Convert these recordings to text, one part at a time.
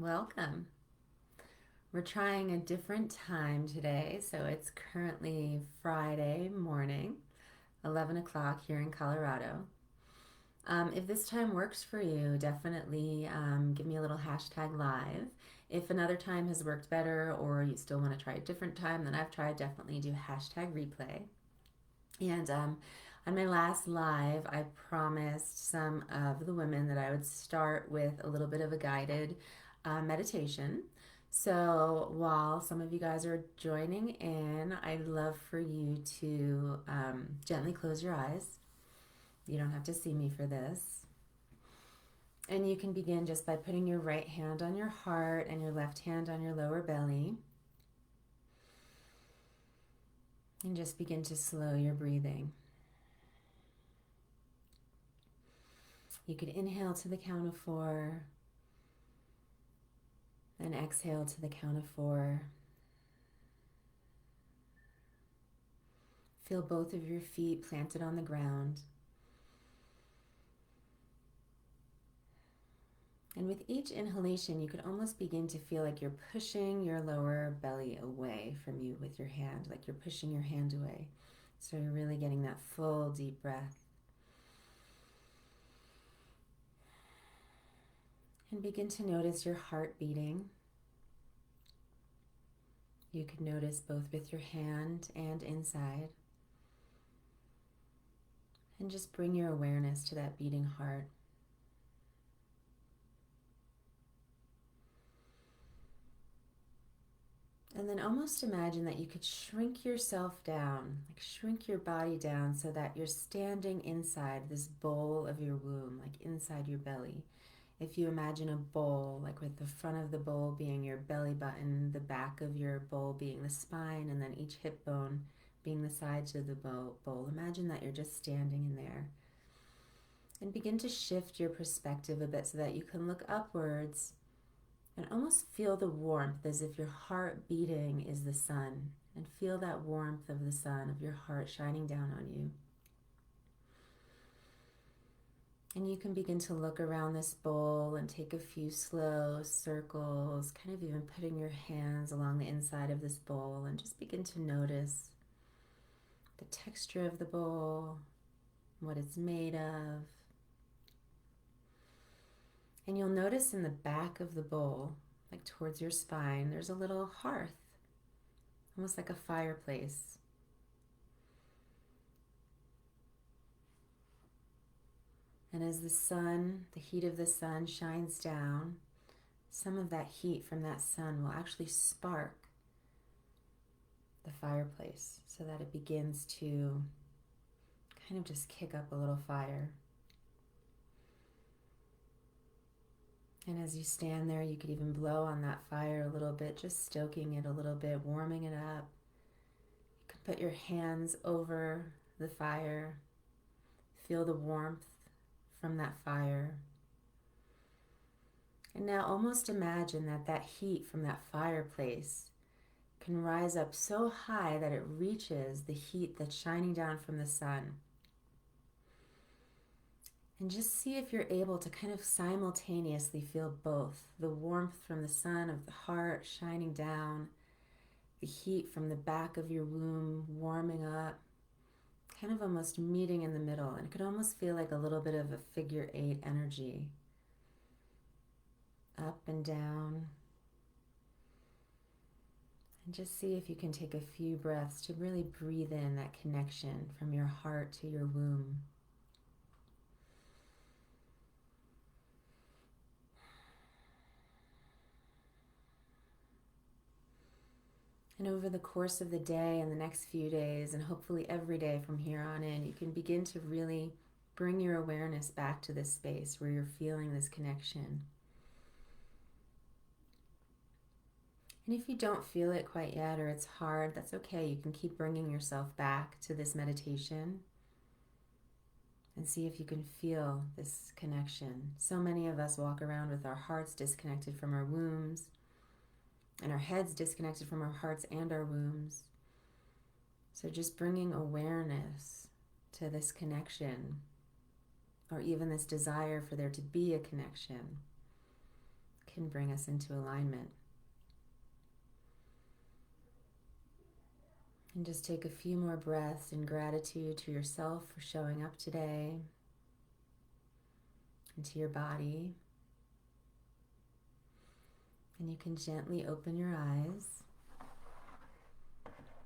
Welcome. We're trying a different time today, so it's currently Friday morning, 11 o'clock here in Colorado. If this time works for you, definitely give me a little hashtag live. If another time has worked better or you still want to try a different time than I've tried, definitely do hashtag replay. And on my last live, I promised some of the women that I would start with a little bit of a guided meditation. So while some of you guys are joining in, I'd love for you to gently close your eyes. You don't have to see me for this. And you can begin just by putting your right hand on your heart and your left hand on your lower belly. And just begin to slow your breathing. You could inhale to the count of 4, and exhale to the count of 4. Feel both of your feet planted on the ground. And with each inhalation, you could almost begin to feel like you're pushing your lower belly away from you with your hand, like you're pushing your hand away. So you're really getting that full deep breath. And begin to notice your heart beating. You could notice both with your hand and inside. And just bring your awareness to that beating heart. And then almost imagine that you could shrink yourself down, like shrink your body down so that you're standing inside this bowl of your womb, like inside your belly. If you imagine a bowl, like with the front of the bowl being your belly button, the back of your bowl being the spine, and then each hip bone being the sides of the bowl, imagine that you're just standing in there. And begin to shift your perspective a bit so that you can look upwards and almost feel the warmth as if your heart beating is the sun, and feel that warmth of the sun, of your heart shining down on you. And you can begin to look around this bowl and take a few slow circles, kind of even putting your hands along the inside of this bowl, and just begin to notice the texture of the bowl, what it's made of. And you'll notice in the back of the bowl, like towards your spine, there's a little hearth, almost like a fireplace. And as the sun, the heat of the sun shines down, some of that heat from that sun will actually spark the fireplace so that it begins to kind of just kick up a little fire. And as you stand there, you could even blow on that fire a little bit, just stoking it a little bit, warming it up. You could put your hands over the fire, feel the warmth from that fire. And now almost imagine that that heat from that fireplace can rise up so high that it reaches the heat that's shining down from the sun. And just see if you're able to kind of simultaneously feel both the warmth from the sun of the heart shining down, the heat from the back of your womb warming up, kind of almost meeting in the middle. And it could almost feel like a little bit of a figure 8 energy, up and down. And just see if you can take a few breaths to really breathe in that connection from your heart to your womb. And over the course of the day and the next few days, and hopefully every day from here on in, you can begin to really bring your awareness back to this space where you're feeling this connection. And if you don't feel it quite yet, or it's hard, that's okay. You can keep bringing yourself back to this meditation and see if you can feel this connection. So many of us walk around with our hearts disconnected from our wombs, and our heads disconnected from our hearts and our wombs. So just bringing awareness to this connection, or even this desire for there to be a connection, can bring us into alignment. And just take a few more breaths in gratitude to yourself for showing up today and to your body. And you can gently open your eyes.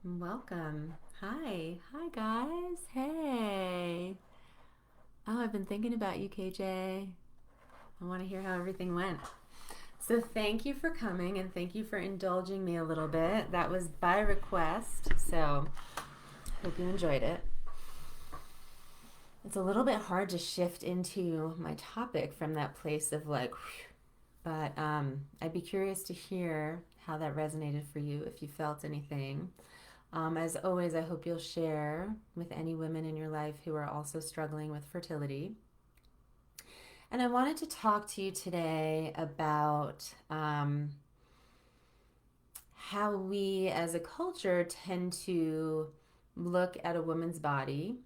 Welcome. Hi. Hi, guys. Hey. Oh, I've been thinking about you, KJ. I want to hear how everything went. So thank you for coming, and thank you for indulging me a little bit. That was by request, so hope you enjoyed it. It's a little bit hard to shift into my topic from that place of like, but I'd be curious to hear how that resonated for you, if you felt anything. As always, I hope you'll share with any women in your life who are also struggling with fertility. And I wanted to talk to you today about how we as a culture tend to look at a woman's body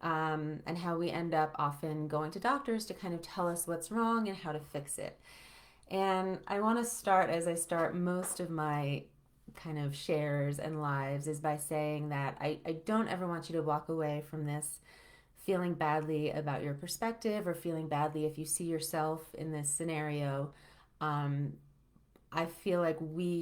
and how we end up often going to doctors to kind of tell us what's wrong and how to fix it. And I want to start, as I start most of my kind of shares and lives, is by saying that I don't ever want you to walk away from this feeling badly about your perspective, or feeling badly if you see yourself in this scenario. I feel like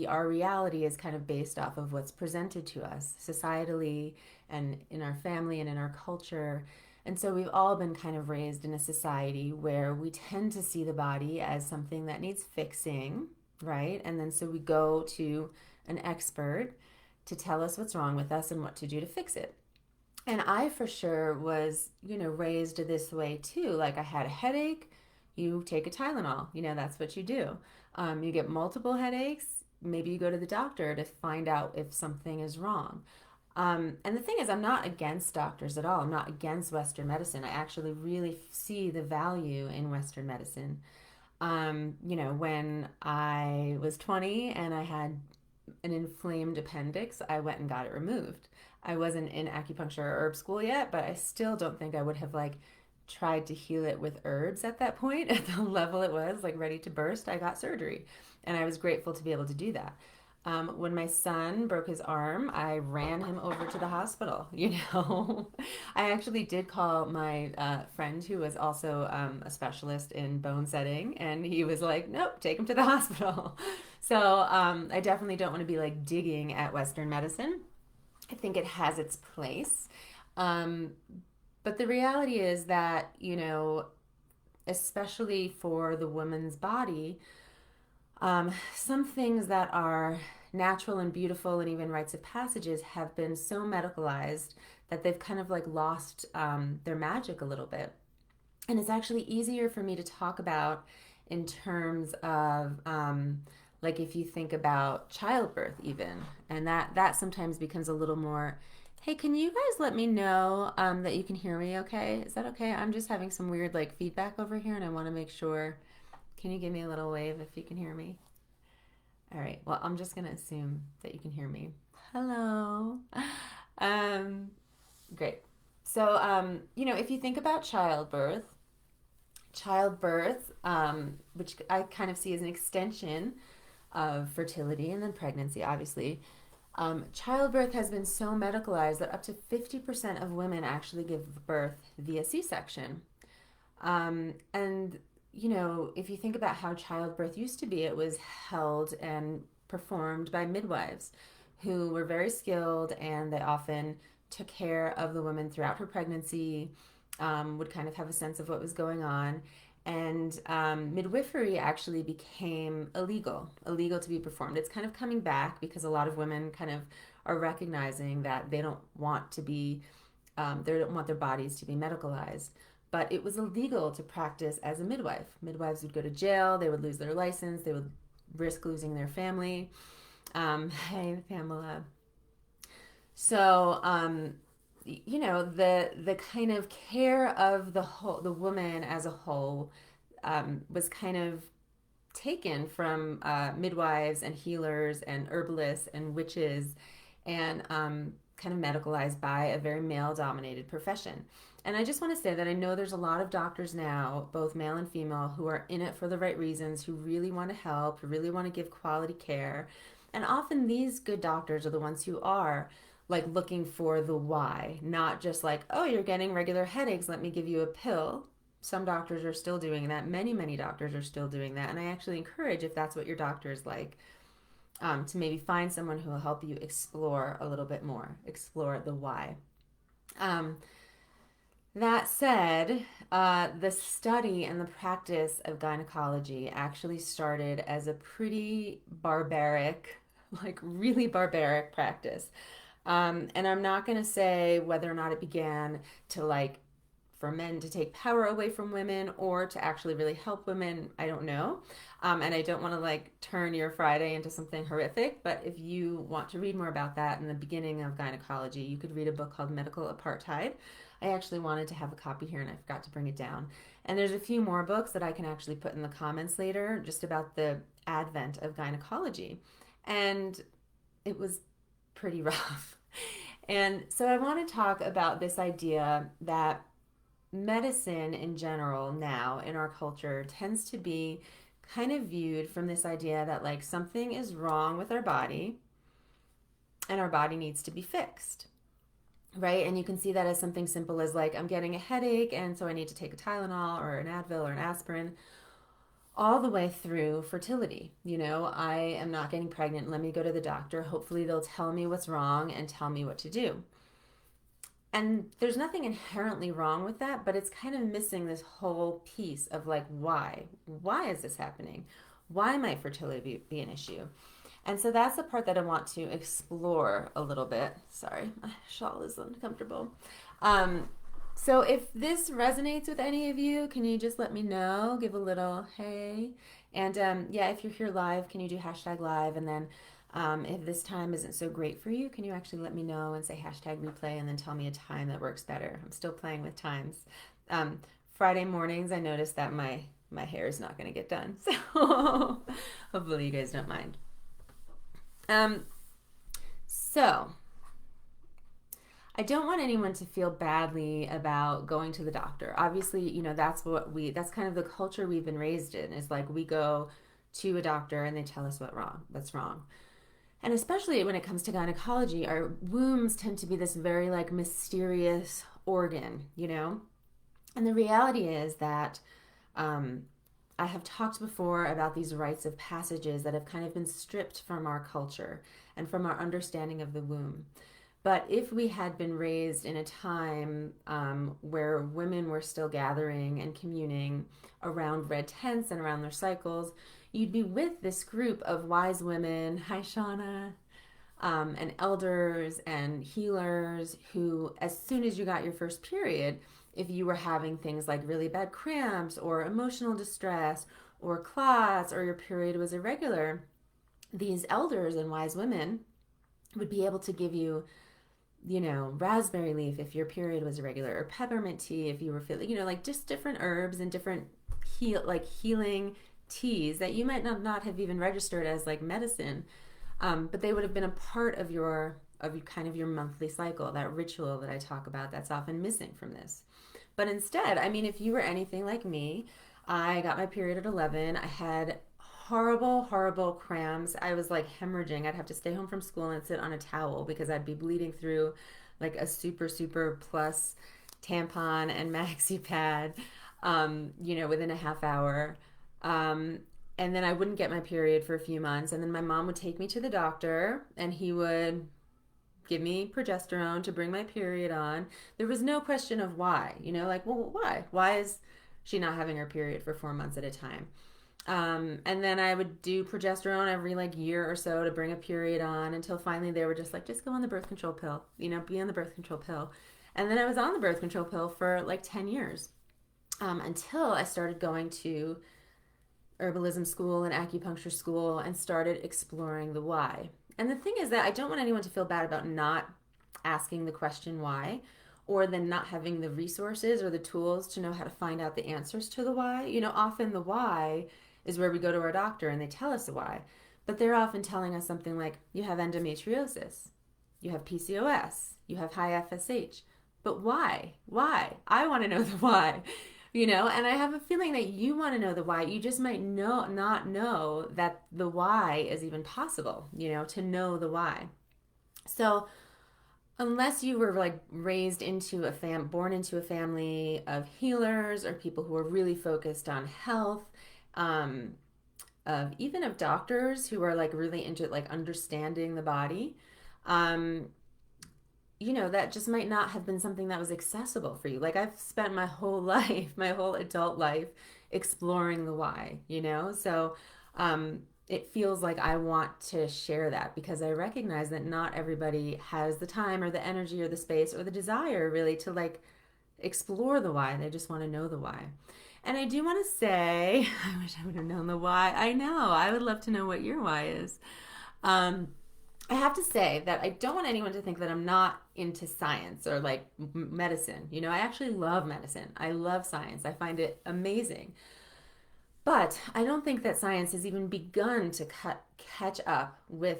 our reality is kind of based off of what's presented to us societally and in our family and in our culture. And so we've all been kind of raised in a society where we tend to see the body as something that needs fixing, right? And then so we go to an expert to tell us what's wrong with us and what to do to fix it. And I for sure was, raised this way too. Like, I had a headache, you take a Tylenol, that's what you do. You get multiple headaches, maybe you go to the doctor to find out if something is wrong. And the thing is, I'm not against doctors at all. I'm not against Western medicine. I actually really see the value in Western medicine. When I was 20 and I had an inflamed appendix, I went and got it removed. I wasn't in acupuncture or herb school yet, but I still don't think I would have tried to heal it with herbs at that point. At the level it was ready to burst, I got surgery, and I was grateful to be able to do that. When my son broke his arm, I ran him over to the hospital. I actually did call my friend who was also a specialist in bone setting, and he was like, nope, take him to the hospital. So I definitely don't want to be digging at Western medicine. I think it has its place. But the reality is that, especially for the woman's body, some things that are natural and beautiful and even rites of passages have been so medicalized that they've kind of lost their magic a little bit. And it's actually easier for me to talk about in terms of if you think about childbirth even, and that sometimes becomes a little more, hey, can you guys let me know that you can hear me okay? Is that okay? I'm just having some weird feedback over here, and I want to make sure. Can you give me a little wave if you can hear me? All right, well, I'm just going to assume that you can hear me. Hello. Great. So, if you think about childbirth, which I kind of see as an extension of fertility and then pregnancy, obviously. Childbirth has been so medicalized that up to 50% of women actually give birth via C-section. And, if you think about how childbirth used to be, it was held and performed by midwives who were very skilled, and they often took care of the woman throughout her pregnancy, would kind of have a sense of what was going on. And midwifery actually became illegal to be performed. It's kind of coming back because a lot of women kind of are recognizing that they don't want to be, they don't want their bodies to be medicalized. But it was illegal to practice as a midwife. Midwives would go to jail, they would lose their license, they would risk losing their family. Hey, Pamela. So, the kind of care of the woman as a whole was kind of taken from midwives and healers and herbalists and witches, and kind of medicalized by a very male-dominated profession. And I just want to say that I know there's a lot of doctors now, both male and female, who are in it for the right reasons, who really want to help, who really want to give quality care. And often these good doctors are the ones who are like looking for the why, not just like, oh, you're getting regular headaches, let me give you a pill. Some doctors are still doing that. Many doctors are still doing that. And I actually encourage, if that's what your doctor is like, to maybe find someone who will help you explore a little bit more, explore the why. Um, that said, the study and the practice of gynecology actually started as a pretty barbaric, like really barbaric practice. And I'm not going to say whether or not it began to like for men to take power away from women or to actually really help women. I don't know. And I don't want to like turn your Friday into something horrific, but if you want to read more about that in the beginning of gynecology, you could read a book called Medical Apartheid. I actually wanted to have a copy here and I forgot to bring it down. And there's a few more books that I can actually put in the comments later just about the advent of gynecology. And it was pretty rough. And so I want to talk about this idea that medicine in general now in our culture tends to be kind of viewed from this idea that like something is wrong with our body and our body needs to be fixed, right? And you can see that as something simple as like I'm getting a headache and so I need to take a Tylenol or an Advil or an aspirin, all the way through fertility. You know, I am not getting pregnant, let me go to the doctor, hopefully they'll tell me what's wrong and tell me what to do. And there's nothing inherently wrong with that, but it's kind of missing this whole piece of like, why? Why is this happening? Why might fertility be an issue? And so that's the part that I want to explore a little bit. Sorry, my shawl is uncomfortable. Um, so if this resonates with any of you, can you just let me know? Give a little hey. And yeah, if you're here live, can you do hashtag live? And then if this time isn't so great for you, can you actually let me know and say hashtag replay and then tell me a time that works better? I'm still playing with times. Um, Friday mornings, I noticed that my hair is not going to get done. So hopefully you guys don't mind. Um, so I don't want anyone to feel badly about going to the doctor. Obviously, you know, that's kind of the culture we've been raised in is like we go to a doctor and they tell us what's wrong. And especially when it comes to gynecology, our wombs tend to be this very like mysterious organ, you know? And the reality is that um, I have talked before about these rites of passages that have kind of been stripped from our culture and from our understanding of the womb. But if we had been raised in a time where women were still gathering and communing around red tents and around their cycles, you'd be with this group of wise women, hi Shauna, and elders and healers who, as soon as you got your first period, if you were having things like really bad cramps or emotional distress or clots or your period was irregular, these elders and wise women would be able to give you, you know, raspberry leaf if your period was irregular, or peppermint tea if you were feeling, you know, like just different herbs and different healing teas that you might not have even registered as like medicine, but they would have been a part of your kind of your monthly cycle, that ritual that I talk about that's often missing from this. But instead, I mean, if you were anything like me, I got my period at 11. I had horrible cramps. I was like hemorrhaging. I'd have to stay home from school and sit on a towel because I'd be bleeding through like a super plus tampon and maxi pad, you know, within a half hour. And then I wouldn't get my period for a few months. And then my mom would take me to the doctor and he would give me progesterone to bring my period on. There was no question of why, you know, like, well, why? Why is she not having her period for 4 months at a time? And then I would do progesterone every like year or so to bring a period on until finally they were just like, just go on the birth control pill, you know, be on the birth control pill. And then I was on the birth control pill for like 10 years until I started going to herbalism school and acupuncture school and started exploring the why. And the thing is that I don't want anyone to feel bad about not asking the question why, or then not having the resources or the tools to know how to find out the answers to the why. You know, often the why is where we go to our doctor and they tell us the why, but they're often telling us something like, you have endometriosis, you have PCOS, you have high FSH. but why? Why? I want to know the why. And I have a feeling that you want to know the why. You just might not know that the why is even possible, to know the why. So, unless you were like raised into born into a family of healers or people who are really focused on health, um, of doctors who are like really into like understanding the body, um, that just might not have been something that was accessible for you. Like I've spent my whole life, my whole adult life, exploring the why. So it feels like I want to share that because I recognize that not everybody has the time or the energy or the space or the desire really to like explore the why. They just want to know the why. And I do want to say, I wish I would have known the why. I know. I would love to know what your why is. Um, I have to say that I don't want anyone to think that I'm not into science or like medicine. I actually love medicine. I love science. I find it amazing. But I don't think that science has even begun to catch up with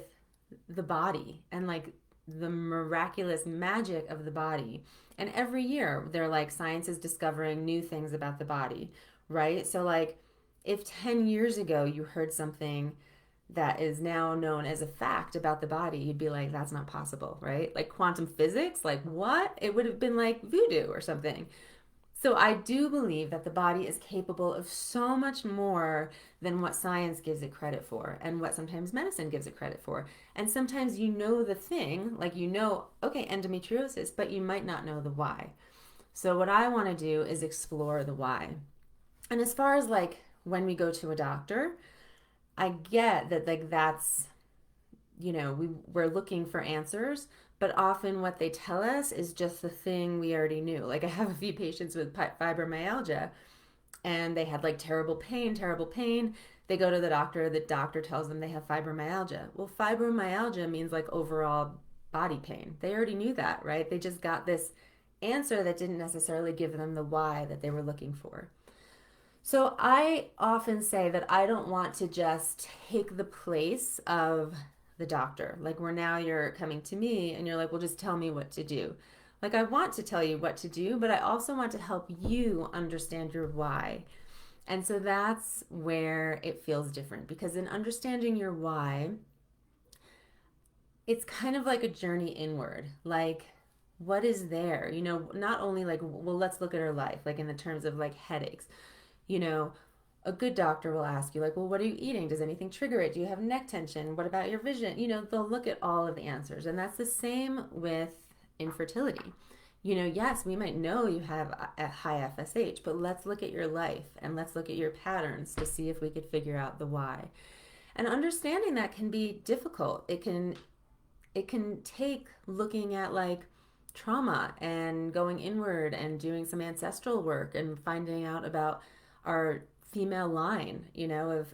the body and like the miraculous magic of the body. And every year they're like science is discovering new things about the body, right? So like if 10 years ago you heard something that is now known as a fact about the body, you'd be like, that's not possible, right? Like quantum physics, like what? It would have been like voodoo or something. So I do believe that the body is capable of so much more than what science gives it credit for and what sometimes medicine gives it credit for. And sometimes the thing, like okay, endometriosis, but you might not know the why. So what I want to do is explore the why. And as far as like when we go to a doctor, I get that like that's we're looking for answers, but often what they tell us is just the thing we already knew. Like I have a few patients with fibromyalgia and they had like terrible pain, terrible pain. They go to the doctor tells them they have fibromyalgia. Well, fibromyalgia means like overall body pain. They already knew that, right? They just got this answer that didn't necessarily give them the why that they were looking for. So I often say that I don't want to just take the place of the doctor. Like where now you're coming to me and you're like, well, just tell me what to do. Like I want to tell you what to do, but I also want to help you understand your why. And so that's where it feels different because in understanding your why, it's kind of like a journey inward. Like what is there? Not only like, well, let's look at our life, like in the terms of like headaches. You know, a good doctor will ask you, like, well, what are you eating? Does anything trigger it? Do you have neck tension? What about your vision? They'll look at all of the answers. And that's the same with infertility. Yes, we might know you have a high FSH, but let's look at your life and let's look at your patterns to see if we could figure out the why. And understanding that can be difficult. It can take looking at like trauma and going inward and doing some ancestral work and finding out about our female line, of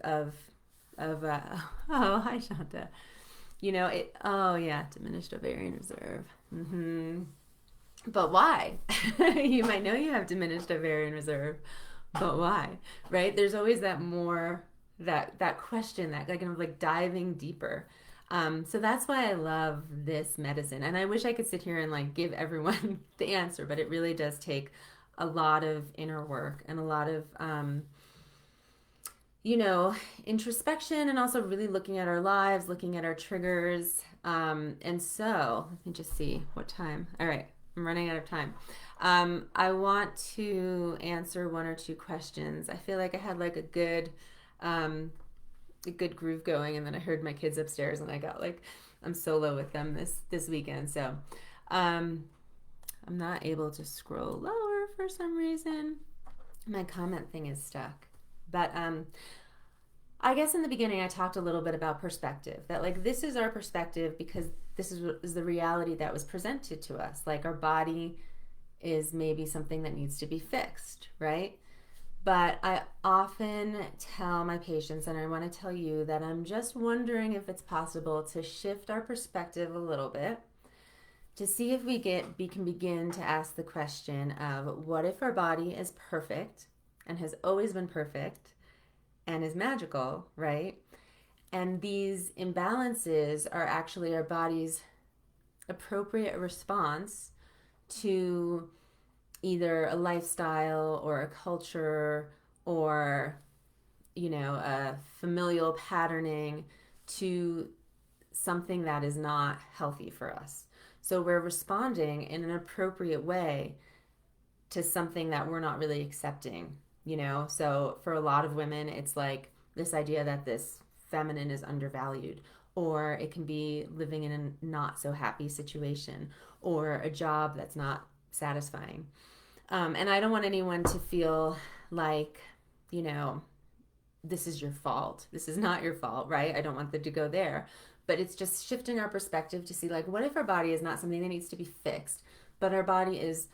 oh, hi Shanta. Oh yeah, diminished ovarian reserve. But why? You might know you have diminished ovarian reserve, but why? Right? There's always that more that question that like kind of like diving deeper. So that's why I love this medicine. And I wish I could sit here and like give everyone the answer, but it really does take a lot of inner work and a lot of, introspection and also really looking at our lives, looking at our triggers. And so let me just see what time. All right. I'm running out of time. I want to answer one or two questions. I feel like I had like a good groove going, and then I heard my kids upstairs and I got like I'm solo with them this weekend, so I'm not able to scroll lower for some reason. My comment thing is stuck. But I guess in the beginning I talked a little bit about perspective, that like this is our perspective because this is the reality that was presented to us. Like our body is maybe something that needs to be fixed, right? But I often tell my patients, and I want to tell you, that I'm just wondering if it's possible to shift our perspective a little bit to see if we can begin to ask the question of what if our body is perfect and has always been perfect and is magical, right? And these imbalances are actually our body's appropriate response to either a lifestyle or a culture or, a familial patterning to something that is not healthy for us. So we're responding in an appropriate way to something that we're not really accepting. So for a lot of women, it's like this idea that this feminine is undervalued, or it can be living in a not so happy situation, or a job that's not satisfying. And I don't want anyone to feel like, you know, this is your fault. This is not your fault, right? I don't want them to go there. But it's just shifting our perspective to see, like, what if our body is not something that needs to be fixed, but our body is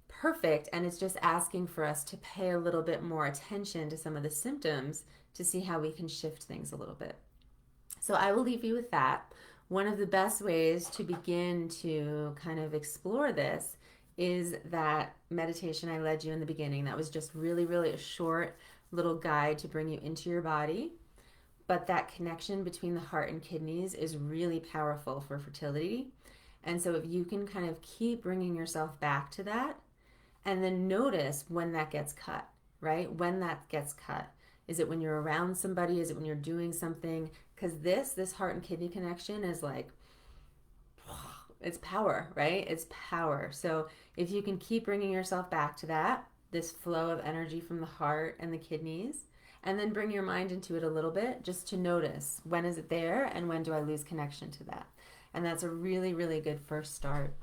perfect and it's just asking for us to pay a little bit more attention to some of the symptoms to see how we can shift things a little bit. So I will leave you with that. One of the best ways to begin to kind of explore this is that meditation I led you in the beginning. That was just really, really a short little guide to bring you into your body. But that connection between the heart and kidneys is really powerful for fertility. And so if you can kind of keep bringing yourself back to that and then notice when that gets cut, right? When that gets cut. Is it when you're around somebody? Is it when you're doing something? Because this heart and kidney connection is like, it's power, right? It's power. So if you can keep bringing yourself back to that, this flow of energy from the heart and the kidneys, and then bring your mind into it a little bit just to notice when is it there and when do I lose connection to that. And that's a really, really good first start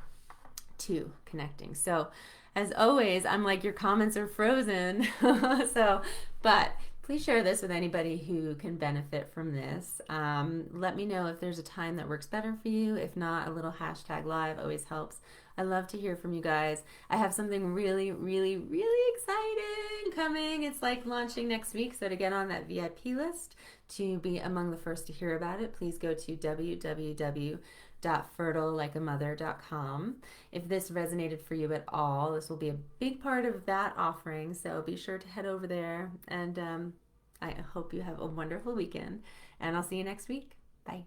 to connecting. So as always, I'm like, your comments are frozen. But please share this with anybody who can benefit from this. Let me know if there's a time that works better for you. If not, a little hashtag live always helps. I love to hear from you guys. I have something really, really, really exciting coming. It's like launching next week. So to get on that VIP list, to be among the first to hear about it, please go to www.fertilelikeamother.com. If this resonated for you at all, this will be a big part of that offering. So be sure to head over there. And I hope you have a wonderful weekend. And I'll see you next week. Bye.